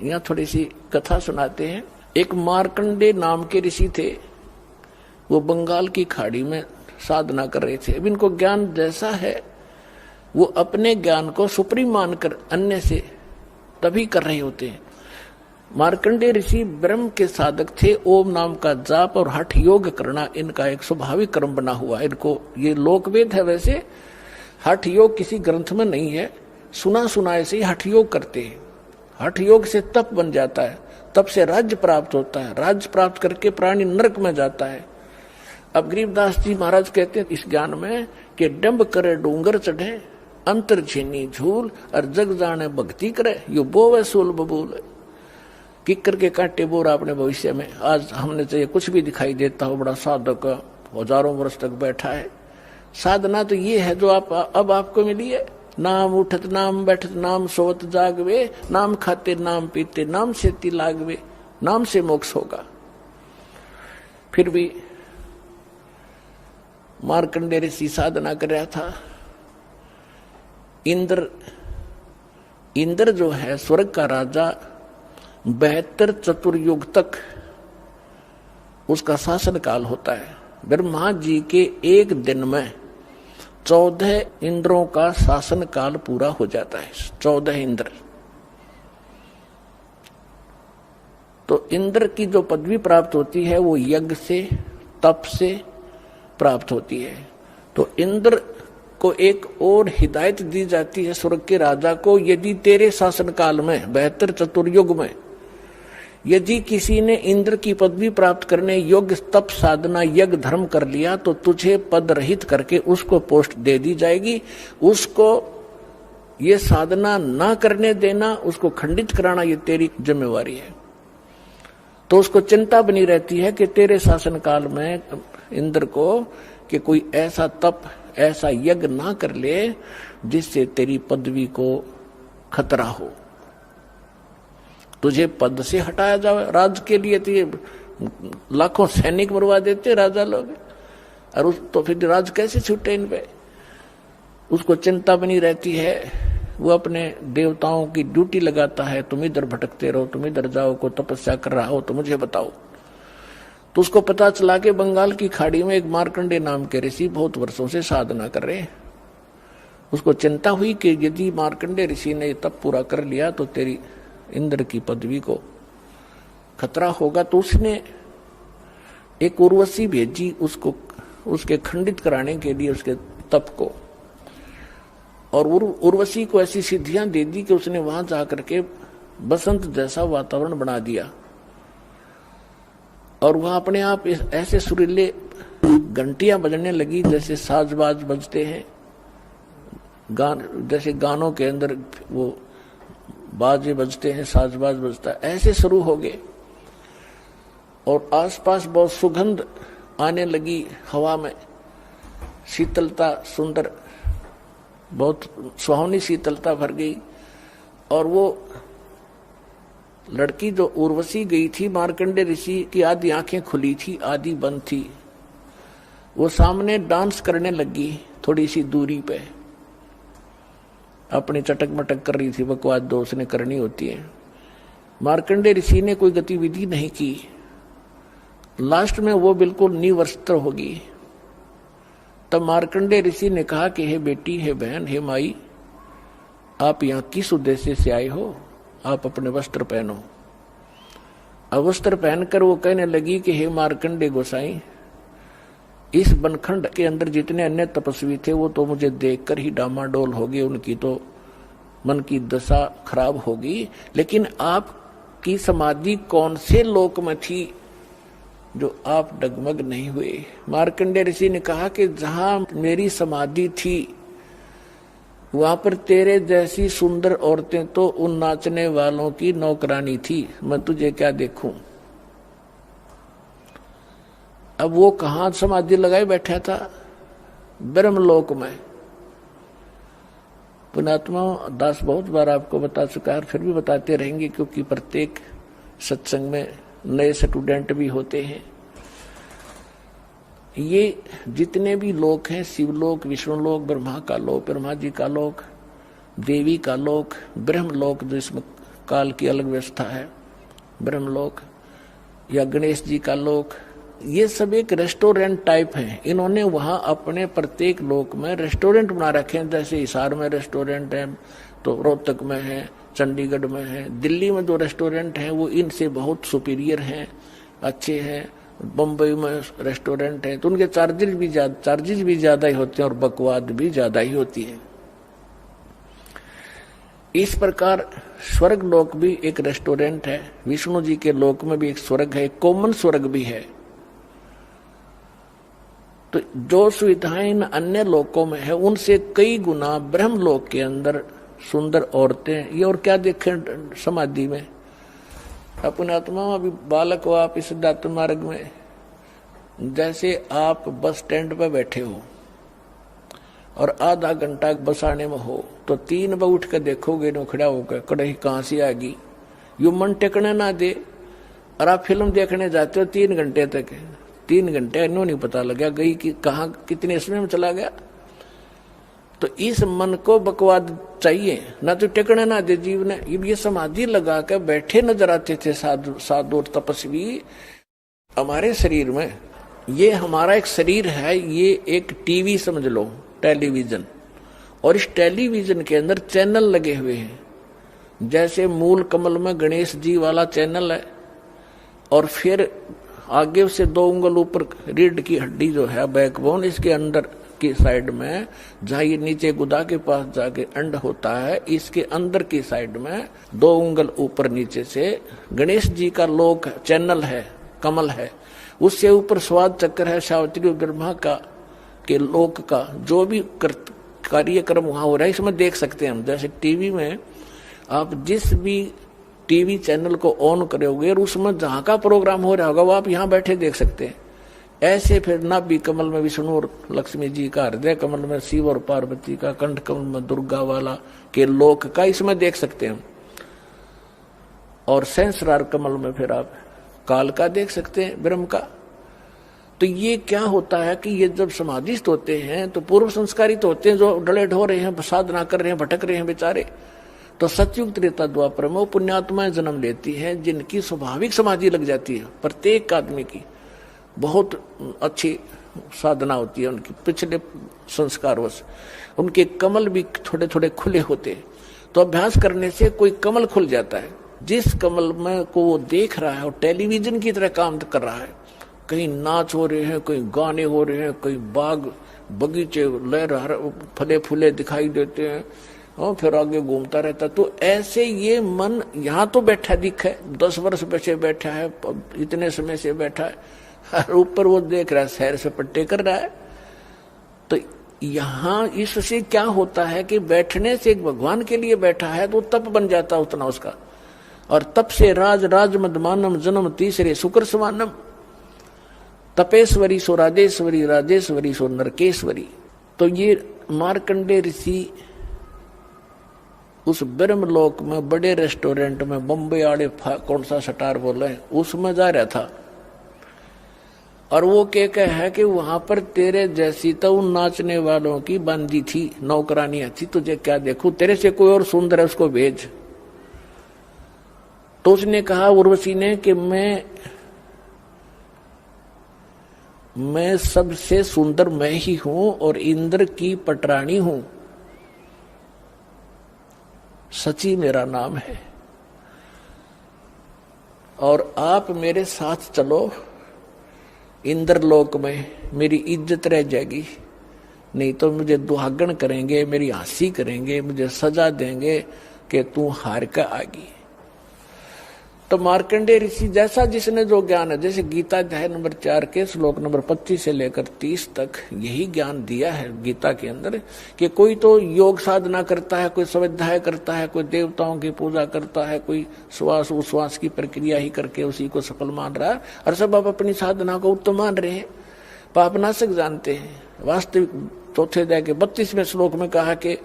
यहाँ थोड़ी सी कथा सुनाते हैं। एक मार्कंडे नाम के ऋषि थे, वो बंगाल की खाड़ी में साधना कर रहे थे। अब इनको ज्ञान जैसा है वो अपने ज्ञान को सुप्रीम मानकर अन्य से तभी कर रहे होते हैं। मार्कंडे ऋषि ब्रह्म के साधक थे। ओम नाम का जाप और हठ योग करना इनका एक स्वाभाविक कर्म बना हुआ। इनको ये लोकवेद है, वैसे हठ योग किसी ग्रंथ में नहीं है, सुना सुना ऐसे ही हठ योग करते हैं। हठ योग से तप बन जाता है, तप से राज्य प्राप्त होता है, राज्य प्राप्त करके प्राणी नरक में जाता है। अब गरीबदास जी महाराज कहते हैं इस ज्ञान में कि डंब करे डूंगर चढ़े, अंतर छीनी झूल, और जग जाने भक्ति करे, यो बोवे सूल बबूल। किकर के कांटे बोर अपने भविष्य में आज हमने चाहिए कुछ भी दिखाई देता हो, बड़ा साधक हजारों वर्ष तक बैठा है। साधना तो ये है जो अब आपको मिली है। नाम उठत नाम बैठत नाम सोवत जागवे, नाम खाते नाम पीते नाम सेती लागवे, नाम से मोक्ष होगा। फिर भी मार्कंडे ऋषि साधना कर रहा था। इंद्र जो है स्वर्ग का राजा, 72 चतुर्युग तक उसका शासन काल होता है। ब्रह्मा जी के एक दिन में 14 इंद्रों का शासन काल पूरा हो जाता है। 14 इंद्र। तो इंद्र की जो पदवी प्राप्त होती है वो यज्ञ से, तप से प्राप्त होती है। तो इंद्र को एक और हिदायत दी जाती है स्वर्ग के राजा को, यदि तेरे शासन काल में 72 चतुर्युग में यदि किसी ने इंद्र की पदवी प्राप्त करने योग्य तप साधना यज्ञ धर्म कर लिया तो तुझे पद रहित करके उसको पोस्ट दे दी जाएगी। उसको ये साधना ना करने देना, उसको खंडित कराना, ये तेरी जिम्मेवारी है। तो उसको चिंता बनी रहती है कि तेरे शासन काल में इंद्र को कि कोई ऐसा तप ऐसा यज्ञ ना कर ले जिससे तेरी पदवी को खतरा हो, तुझे पद से हटाया जाए। राज के लिए तो ये लाखों सैनिक मरवा देते राजा लोग, और तो फिर राज कैसे छूटे इन पे। उसको चिंता बनी रहती है। वो अपने देवताओं की ड्यूटी लगाता है, तुम इधर भटकते रहो, तुम इधर जाओ, को तपस्या कर रहा हो तो मुझे बताओ। तो उसको पता चला कि बंगाल की खाड़ी में एक मार्कंडे नाम के ऋषि बहुत वर्षों से साधना कर रहे हैं। उसको चिंता हुई कि यदि मार्कंडे ऋषि ने तप पूरा कर लिया तो तेरी इंद्र की पदवी को खतरा होगा। तो उसने एक उर्वशी भेजी उसको, उसके खंडित कराने के लिए उसके तप को। और उर्वशी को ऐसी सिद्धियां दे दी कि उसने वहां जाकर के बसंत जैसा वातावरण बना दिया। और वहां अपने आप ऐसे सुरीले घंटियां बजने लगी जैसे साजबाज बजते हैं, जैसे गानों के अंदर वो बाजे बजते हैं, साजबाज बजता है, ऐसे शुरू हो गए। और आसपास बहुत सुगंध आने लगी हवा में, शीतलता, सुंदर बहुत सुहावनी शीतलता भर गई। और वो लड़की जो उर्वशी गई थी, मार्कंडे ऋषि की आधी आंखें खुली थी, आधी बंद थी। वो सामने डांस करने लगी थोड़ी सी दूरी पे, अपनी चटक मटक कर रही थी, बकवास दो उसने करनी होती है। मार्कंडे ऋषि ने कोई गतिविधि नहीं की। लास्ट में वो बिल्कुल निवस्त्र होगी। तब मार्कंडे ऋषि ने कहा कि हे बेटी, हे बहन, हे माई, आप यहाँ किस उद्देश्य से आए हो? आप अपने वस्त्र पहनो। अब वस्त्र पहनकर वो कहने लगी कि हे मार्कंडे गोसाई, इस बनखंड के अंदर जितने अन्य तपस्वी थे वो तो मुझे देखकर ही डामाडोल हो गए, उनकी तो मन की दशा खराब होगी। लेकिन आपकी समाधि कौन से लोक में थी जो आप डगमग नहीं हुए? मार्कंडे ऋषि ने कहा कि जहां मेरी समाधि थी वहां पर तेरे जैसी सुंदर औरतें तो उन नाचने वालों की नौकरानी थी, मैं तुझे क्या देखूं। अब वो कहां समाधि लगाए बैठा था? ब्रह्मलोक में। पुण्यात्मा दास बहुत बार आपको बता चुका है, फिर भी बताते रहेंगे, क्योंकि प्रत्येक सत्संग में नए स्टूडेंट भी होते हैं। ये जितने भी लोक हैं, शिवलोक, विष्णुलोक, ब्रह्मा का लोक, ब्रह्मा जी का लोक, देवी का लोक, ब्रह्मलोक जो इसमें महाकाल की अलग व्यवस्था है, ब्रह्मलोक या गणेश जी का लोक, ये सब एक रेस्टोरेंट टाइप हैं। इन्होंने वहां अपने प्रत्येक लोक में रेस्टोरेंट बना रखे हैं। जैसे हिसार में रेस्टोरेंट है, तो रोहतक में है, चंडीगढ़ में है, दिल्ली में जो रेस्टोरेंट हैं वो इनसे बहुत सुपीरियर हैं, अच्छे हैं। बम्बई में रेस्टोरेंट है तो उनके चार्जेज भी ज्यादा ही होते हैं और बकवाद भी ज्यादा ही होती है। इस प्रकार स्वर्ग लोक भी एक रेस्टोरेंट है। विष्णु जी के लोक में भी एक स्वर्ग है, कॉमन स्वर्ग भी है। तो जो सुविधाएं इन अन्य लोकों में है उनसे कई गुना ब्रह्मलोक के अंदर सुंदर औरतें, ये और क्या देखें समाधि में। अपने आत्मा अभी बालक हो आप इस सिद्धार्थ मार्ग में, जैसे आप बस स्टैंड पर बैठे हो और आधा घंटा बस आने में हो तो 3 बजे उठ कर देखोगे नो खड़ा होकर कड़ाही कहाँ से आ गई, यू मन टेकने ना दे। और आप फिल्म देखने जाते हो 3 घंटे तक, 3 घंटे इन्हों नहीं पता लगा गई कि कहाँ कितने समय में चला गया। तो इस मन को बकवाद चाहिए ना, तो टेकने ना दे जीव ने। ये समाधि लगा कर बैठे नजर आते थे साधु और तपस्वी हमारे शरीर में। ये हमारा एक शरीर है, ये एक टीवी समझ लो, टेलीविजन, और इस टेलीविजन के अंदर चैनल लगे हुए हैं। जैसे मूल कमल में गणेश जी वाला चैनल है, और फिर आगे से 2 उंगल ऊपर रीढ़ की हड्डी जो है बैकबोन, इसके अंदर की साइड में जहाँ ये नीचे गुदा के पास जाके अंड होता है, इसके अंदर की साइड में 2 उंगल ऊपर नीचे से गणेश जी का लोक चैनल है, कमल है। उससे ऊपर स्वाद चक्र है, सावित्री ब्रह्मा का के लोक का जो भी कार्यक्रम वहां हो रहा है इसमें देख सकते हैं हम। जैसे टीवी में आप जिस भी टीवी चैनल को ऑन करोगे और उसमें जहां का प्रोग्राम हो रहा होगा वो आप यहाँ बैठे देख सकते हैं। ऐसे फिर नाभि कमल में विष्णु और लक्ष्मी जी का, हृदय कमल में शिव और पार्वती का, कंठ कमल में दुर्गा वाला के लोक का इसमें देख सकते हैं। और सहस्रार कमल में फिर आप काल का देख सकते हैं, ब्रह्म का। तो ये क्या होता है कि ये जब समाधिस्थ होते हैं तो पूर्व संस्कारित होते हैं, जो डले ढो रहे हैं, साधना कर रहे हैं, भटक रहे हैं बेचारे। तो सतयुग त्रेता द्वापर में पुण्यात्माएं जन्म लेती हैं जिनकी स्वाभाविक समाधि लग जाती है। प्रत्येक आदमी की बहुत अच्छी साधना होती है उनकी, पिछले संस्कारवश उनके कमल भी थोड़े थोड़े खुले होते हैं। तो अभ्यास करने से कोई कमल खुल जाता है। जिस कमल में को वो देख रहा है वो टेलीविजन की तरह काम कर रहा है। कहीं नाच हो रहे हैं, कहीं गाने हो रहे हैं, कहीं बाग बगीचे लहर फले फूले दिखाई देते हैं, और फिर आगे घूमता रहता। तो ऐसे ये मन यहाँ तो बैठा दिखे, 10 वर्ष से बैठा है, इतने समय से बैठा है, और ऊपर वो देख रहा है, सैर सपट्टे कर रहा है। तो यहाँ इससे क्या होता है कि बैठने से एक भगवान के लिए बैठा है तो तप बन जाता है उतना उसका। और तप से राज मदमानम जन्म तीसरे शुक्र समानम, तपेश्वरी सो राजेश्वरी, राजेश्वरी सो नरकेश्वरी। तो ये मार्कंडे ऋषि उस ब्रह्मलोक में बड़े रेस्टोरेंट में, बम्बई आड़े कौन सा सटार बोले, उसमें जा रहा था। और वो क्या है कि वहां पर तेरे जैसी तो उन नाचने वालों की बंदी थी, नौकरानियां थी, तुझे क्या देखूं, तेरे से कोई और सुंदर है उसको भेज। तो उसने कहा उर्वशी ने कि मैं सबसे सुंदर मैं ही हूं और इंद्र की पटरानी हूं, सची मेरा नाम है, और आप मेरे साथ चलो इंद्रलोक में, मेरी इज्जत रह जाएगी, नहीं तो मुझे दुहागन करेंगे, मेरी हंसी करेंगे, मुझे सजा देंगे कि तू हार का आगी। तो मार्कंडेय ऋषि जैसा जिसने जो ज्ञान है, जैसे गीता अध्याय नंबर 4 के श्लोक नंबर 25 से लेकर 30 तक यही ज्ञान दिया है गीता के अंदर, कि कोई तो योग साधना करता है, कोई स्वाध्याय करता है, कोई देवताओं की पूजा करता है, कोई श्वास उश्वास की प्रक्रिया ही करके उसी को सफल मान रहा है, और सब आप अपनी साधना को उत्तम मान रहे हैं, पापनाशक जानते हैं। वास्तविक चौथे अध्याय के 32वें श्लोक में कहा कि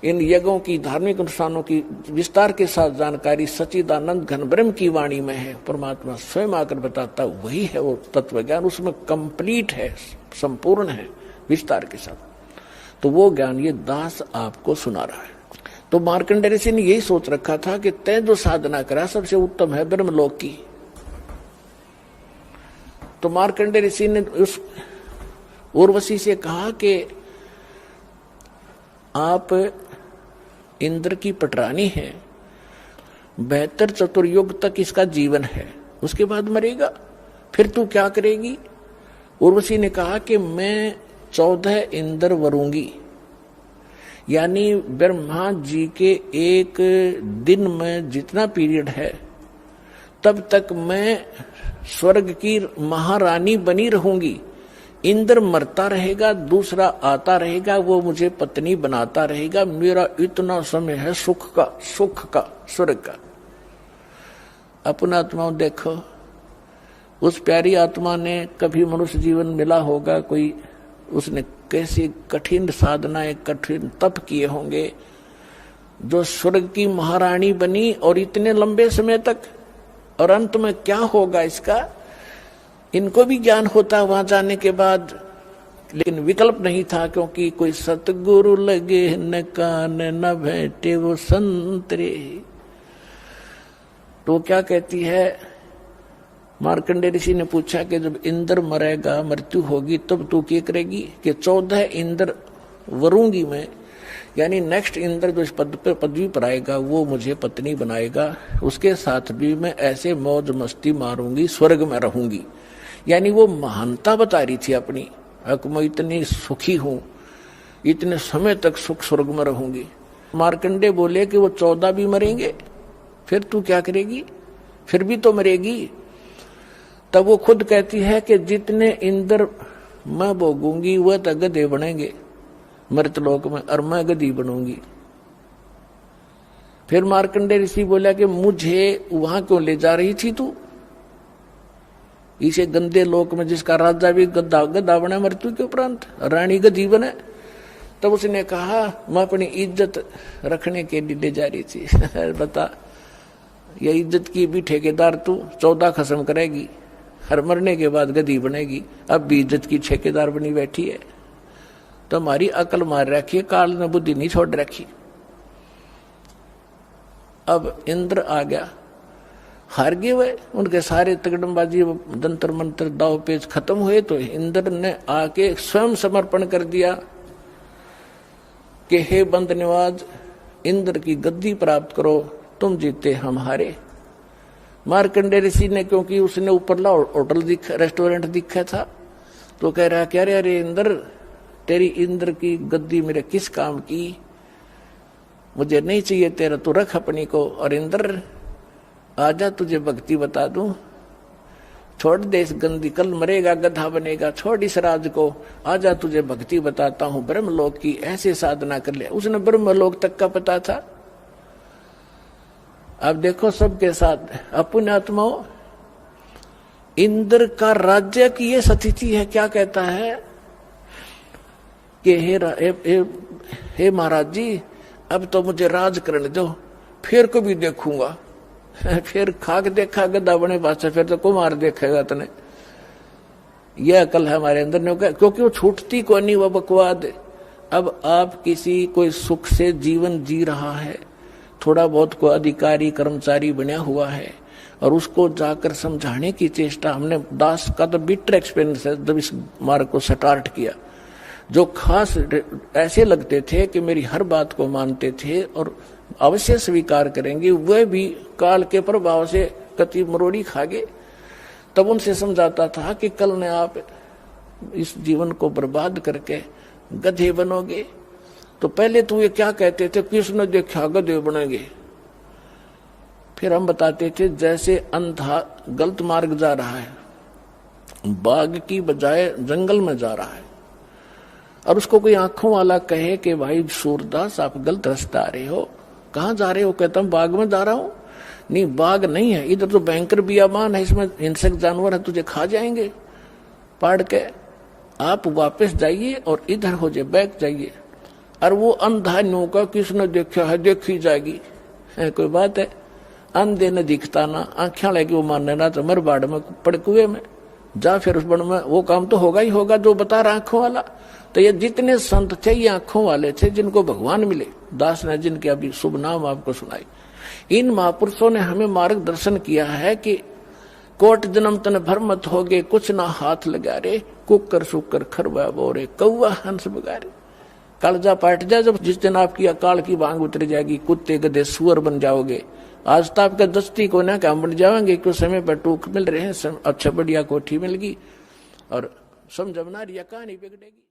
इन यज्ञों की, धार्मिक अनुष्ठानों की विस्तार के साथ जानकारी सच्चिदानंद घन ब्रह्म की वाणी में है। परमात्मा स्वयं आकर बताता वही है वो तत्व ज्ञान, उसमें कंप्लीट है, संपूर्ण है विस्तार के साथ। तो वो ज्ञान ये दास आपको सुना रहा है। तो मार्कंडेय ऋषि ने यही सोच रखा था कि तय जो साधना करा सबसे उत्तम है ब्रह्मलोक की। तो मार्कंडेय ऋषि ने उस उर्वशी से कहा कि आप इंद्र की पटरानी है, 72 चतुर्युग तक इसका जीवन है, उसके बाद मरेगा, फिर तू क्या करेगी? उर्वशी ने कहा कि मैं 14 इंद्र वरूंगी, यानी ब्रह्मा जी के एक दिन में जितना पीरियड है तब तक मैं स्वर्ग की महारानी बनी रहूंगी। इंद्र मरता रहेगा, दूसरा आता रहेगा, वो मुझे पत्नी बनाता रहेगा। मेरा इतना समय है सुख का, स्वर्ग का। अपना आत्माओं देखो, उस प्यारी आत्मा ने कभी मनुष्य जीवन मिला होगा, कोई उसने कैसी कठिन साधनाएं, कठिन तप किए होंगे, जो स्वर्ग की महारानी बनी और इतने लंबे समय तक। और अंत में क्या होगा इसका? इनको भी ज्ञान होता वहां जाने के बाद, लेकिन विकल्प नहीं था, क्योंकि कोई सतगुरु लगे न कान न भेंटे वो संतरे। तो क्या कहती है? मार्कंडेय ऋषि ने पूछा कि जब इंद्र मरेगा, मृत्यु होगी, तब तू क्या करेगी? कि 14 इंद्र वरूंगी मैं, यानी नेक्स्ट इंद्र जो इस पदवी पर आएगा वो मुझे पत्नी बनाएगा, उसके साथ भी मैं ऐसे मौज मस्ती मारूंगी, स्वर्ग में रहूंगी। यानी वो महानता बता रही थी अपनी, मैं इतनी सुखी हूं, इतने समय तक सुख स्वर्ग में रहूंगी। मार्कंडेय बोले कि वो 14 भी मरेंगे, फिर तू क्या करेगी? फिर भी तो मरेगी। तब वो खुद कहती है कि जितने इंद्र मैं भोगूंगी वह तो गधे बनेंगे मृतलोक में, और मैं गधी बनूंगी। फिर मार्कंडेय ऋषि बोला कि मुझे वहां क्यों ले जा रही थी तू, इसे गंदे लोक में जिसका राजा भी गधा बने मृत्यु के उपरांत, रानी गधी बने। तब उसने कहा मैं अपनी इज्जत रखने के लिए ले जा रही थी। बता, ये इज्जत की भी ठेकेदार तू 14 खत्म करेगी, हर मरने के बाद गधी बनेगी, अब भी इज्जत की ठेकेदार बनी बैठी है। तो हमारी अकल मार रखी है, काल ने बुद्धि नहीं छोड़ रखी। अब इंद्र आ गया, हार गए वे, उनके सारे तगड़मबाजी जंतर मंत्र दाव पेच खत्म हुए। तो इंद्र ने आके स्वयं समर्पण कर दिया कि हे बंदनवाज, इंद्र की गद्दी प्राप्त करो, तुम जीते हम हारे। मार्कंडेय ऋषि ने, क्योंकि उसने ऊपरला होटल रेस्टोरेंट दिखा था, तो कह रहा क्या रे, अरे इंद्र, तेरी इंद्र की गद्दी मेरे किस काम की, मुझे नहीं चाहिए तेरा, तू रख अपनी को। और इंद्र आजा, तुझे भक्ति बता दूं, छोड़ दे इस गंदी, कल मरेगा गधा बनेगा, छोड़ इस राज को, आजा तुझे भक्ति बताता हूं ब्रह्मलोक की, ऐसे साधना कर ले। उसने ब्रह्मलोक तक का पता था। अब देखो सबके साथ अपने आत्माओं, इंद्र का राज्य की ये स्थिति है। क्या कहता है कि हे महाराज जी, अब तो मुझे राज करने दो, फिर कभी देखूंगा। फिर खाक देखा गधा बने पास, फिर तो कुमार देखेगा तने। यह अकल है हमारे अंदर ने, क्योंकि वो छूटती को नहीं, वह बकवाद। अब आप किसी कोई सुख से जीवन जी रहा है, थोड़ा बहुत को अधिकारी कर्मचारी बना हुआ है, और उसको जाकर समझाने की चेष्टा, हमने दास का तो बिटर एक्सपीरियंस है जब इस मार्ग को स्टार्ट किया। जो खास ऐसे लगते थे कि मेरी हर बात को मानते थे और अवश्य स्वीकार करेंगे, वह भी काल के प्रभाव से कति मरोड़ी खा गए। तब उनसे समझाता था कि कल ने आप इस जीवन को बर्बाद करके गधे बनोगे। तो पहले तो ये क्या कहते थे, किसने देखा गधे बनेंगे। फिर हम बताते थे जैसे अंधा गलत मार्ग जा रहा है, बाग की बजाय जंगल में जा रहा है, और उसको कोई आंखों वाला कहे कि भाई सूरदास आप गलत रास्ता आ रहे हो, कहाँ जा रहे हो? कहता हूँ बाग में जा रहा हूँ। नहीं, बाग नहीं है, इधर तो भयंकर बियाबान है, इसमें हिंसक जानवर है, तुझे खा जाएंगे पाड़ के। आप वापस जाइए और इधर हो जाए, बैक जाइए। और वो अंधा नौका किसने देखा है, देखी जाएगी, है कोई बात है? अंधे ने दिखता ना, आंखें लगी वो मानने ना, तो मर बाड़ में पड़ कुएं में, जा फिर उस बन में वो काम तो होगा ही होगा जो बता रहा आंखों वाला। तो ये जितने संत थे ये आंखों वाले थे जिनको भगवान मिले, दास ने जिनके अभी शुभ नाम आपको सुनाई। इन महापुरुषों ने हमें मार्गदर्शन किया है कि कोट जन्म तन भर मत होगे, कुछ ना हाथ लगा रे, कुकर सुकर खरवा बोरे, कौवा हंस बगारे। कालजा पाट जा जब जिस दिन आपकी अकाल की बांग उतर जाएगी, कुत्ते गधे सुअर बन जाओगे। आज तो आपका दस्ती को ना काम बन जाएंगे, कुछ समय पर टूक मिल रहे हैं, अच्छा बढ़िया कोठी मिल गई और समझ में ना रही कहानी बिगड़ेगी।